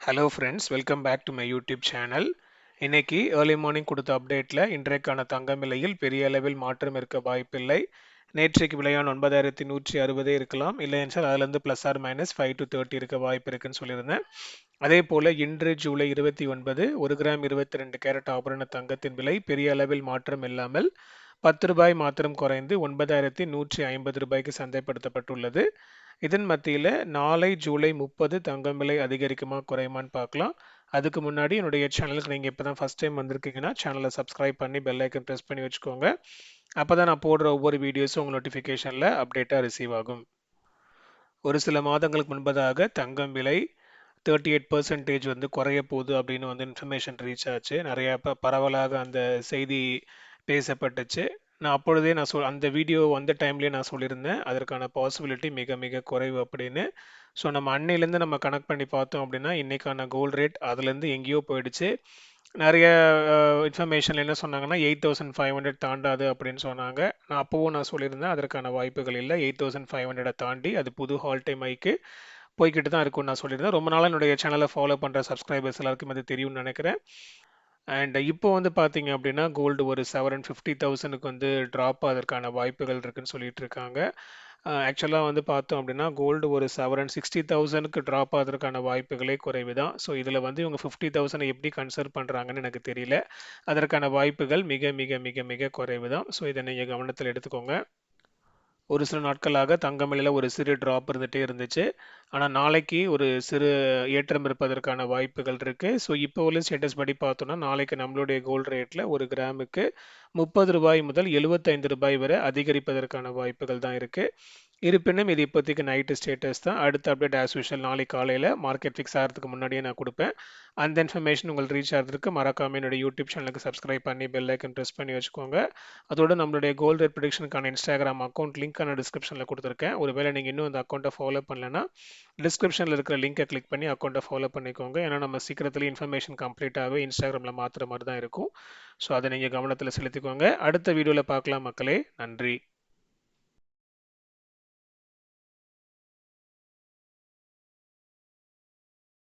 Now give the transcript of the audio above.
Hello friends, welcome back to my YouTube channel. இன்னைக்கு early morning கொடுத்த அப்டேட்டில் இன்றைக்கான தங்கம் விலையில் பெரிய அளவில் மாற்றம் இருக்க வாய்ப்பில்லை. நேற்றைக்கு விலையான 9160 இருக்கலாம், இல்லை என்றால் அதுலேருந்து ப்ளஸ் ஆர் மைனஸ் 5 to 30 இருக்க வாய்ப்பு இருக்குன்னு சொல்லியிருந்தேன். அதே போல் இன்று ஜூலை 29 1 கிராம் 22 கேரட் ஆபரண தங்கத்தின் விலை பெரிய அளவில் மாற்றம் இல்லாமல் 10 ரூபாய் மாத்திரம் குறைந்து 9150 ரூபாய்க்கு சந்தைப்படுத்தப்பட்டுள்ளது. இதன் மத்தியில் நாளை ஜூலை 30 தங்கம் விலை அதிகரிக்குமா குறையுமான்னு பார்க்கலாம். அதுக்கு முன்னாடி என்னுடைய சேனலுக்கு நீங்கள் இப்போ தான் ஃபஸ்ட் டைம் வந்திருக்கீங்கன்னா சேனலை சப்ஸ்கிரைப் பண்ணி பெல் ஐக்கன் ப்ரெஸ் பண்ணி வச்சுக்கோங்க. அப்போ தான் நான் போடுற ஒவ்வொரு வீடியோஸும் உங்கள் நோட்டிஃபிகேஷனில் அப்டேட்டாக ரிசீவ் ஆகும். ஒரு சில மாதங்களுக்கு முன்பதாக தங்கம் விலை 38% வந்து குறைய போகுது அப்படின்னு வந்து இன்ஃபர்மேஷன் ரீச் ஆச்சு. நிறைய பரவலாக அந்த செய்தி பேசப்பட்டுச்சு. நான் அப்பொழுதே அந்த வீடியோ வந்த டைம்லேயே நான் சொல்லியிருந்தேன் அதற்கான பாசிபிலிட்டி மிக மிக குறைவு அப்படின்னு. ஸோ நம்ம அன்னையிலேருந்து நம்ம கனெக்ட் பண்ணி பார்த்தோம் அப்படின்னா இன்றைக்கான கோல்டு ரேட் அதுலேருந்து எங்கேயோ போயிடுச்சு. நிறைய இன்ஃபர்மேஷனில் என்ன சொன்னாங்கன்னா 8500 தாண்டாது அப்படின்னு சொன்னாங்க. நான் சொல்லியிருந்தேன் அதற்கான வாய்ப்புகள் இல்லை. 8500 தாண்டி அது புது ஹால் டைம் ஹைக்கு போய்கிட்டு தான் இருக்கும்னு நான் சொல்லியிருந்தேன். ரொம்ப நாளாக என்னுடைய சேனலை ஃபாலோ பண்ணுற சப்ஸ்கிரைபர்ஸ் எல்லாருக்கும் அது தெரியும்னு நினைக்கிறேன். அண்ட் இப்போ வந்து பார்த்தீங்க அப்படின்னா கோல்டு ஒரு 750,000க்கு வந்து ட்ராப் ஆகிறதுக்கான வாய்ப்புகள் இருக்குன்னு சொல்லிட்டு இருக்காங்க. ஆக்சுவலாக வந்து பார்த்தோம் அப்படின்னா கோல்டு ஒரு 760,000க்கு ட்ராப் ஆகிறதுக்கான வாய்ப்புகளே குறைவு தான். ஸோ இதில் வந்து இவங்க 50,000 எப்படி கன்சிடர் பண்ணுறாங்கன்னு எனக்கு தெரியல. அதற்கான வாய்ப்புகள் மிக மிக மிக மிக குறைவு தான். ஸோ இதை நீங்கள் கவனத்தில் எடுத்துக்கோங்க. ஒரு சில நாட்களாக தங்கம் விலையில ஒரு சிறு ட்ராப் இருந்துகிட்டே இருந்துச்சு. ஆனால் நாளைக்கு ஒரு சிறு ஏற்றம் இருப்பதற்கான வாய்ப்புகள் இருக்குது. ஸோ இப்போ உள்ள ஸ்டேட்டஸ் படி பார்த்தோன்னா நாளைக்கு நம்மளுடைய கோல்டு ரேட்டில் ஒரு கிராமுக்கு 30 ரூபாய் முதல் 75 ரூபாய் வரை அதிகரிப்பதற்கான வாய்ப்புகள் தான் இருக்குது. இருப்பினும் இது இப்போதைக்கு நைட்டு ஸ்டேட்டஸ் தான். அடுத்த அப்டேட் ஆஸ் யூஷுவல் நாளைக்கு காலையில் மார்க்கெட் ஃபிக்ஸ் ஆகிறதுக்கு முன்னாடியே நான் கொடுப்பேன். அந்த இன்ஃபர்மேஷன் உங்களுக்கு ரீச் ஆகிறதுக்கு மறக்காமல் என்னோட யூடியூப் சேனலுக்கு சப்ஸ்கிரைப் பண்ணி பெல் ஐக்கன் ப்ரெஸ் பண்ணி வச்சுக்கோங்க. அதோட நம்மளுடைய கோல்டு ரேட் ப்ரெடிக்ஷனுக்கான இன்ஸ்டாகிராம் அக்கௌண்ட் லிங்க் நான் டிஸ்கிரிப்ஷனில் கொடுத்துருக்கேன். ஒருவேளை நீங்கள் இன்னும் அந்த அக்கௌண்ட்டை ஃபாலோ பண்ணலன்னா டிஸ்கிரிப்ஷனில் இருக்கிற லிங்கை கிளிக் பண்ணி அக்கௌண்ட்டை ஃபாலோ பண்ணிக்கோங்க. ஏன்னா நம்ம சீக்கிரத்தில் இன்ஃபர்மேஷன் கம்ப்ளீட்டாகவே இன்ஸ்டாகிராமில் மாற்றுற மாதிரி தான் இருக்கும். ஸோ அதை நீங்கள் கவனத்தில் செலுத்திக்கோங்க. அடுத்த வீடியோவில் பார்க்கலாம் மக்களே. நன்றி.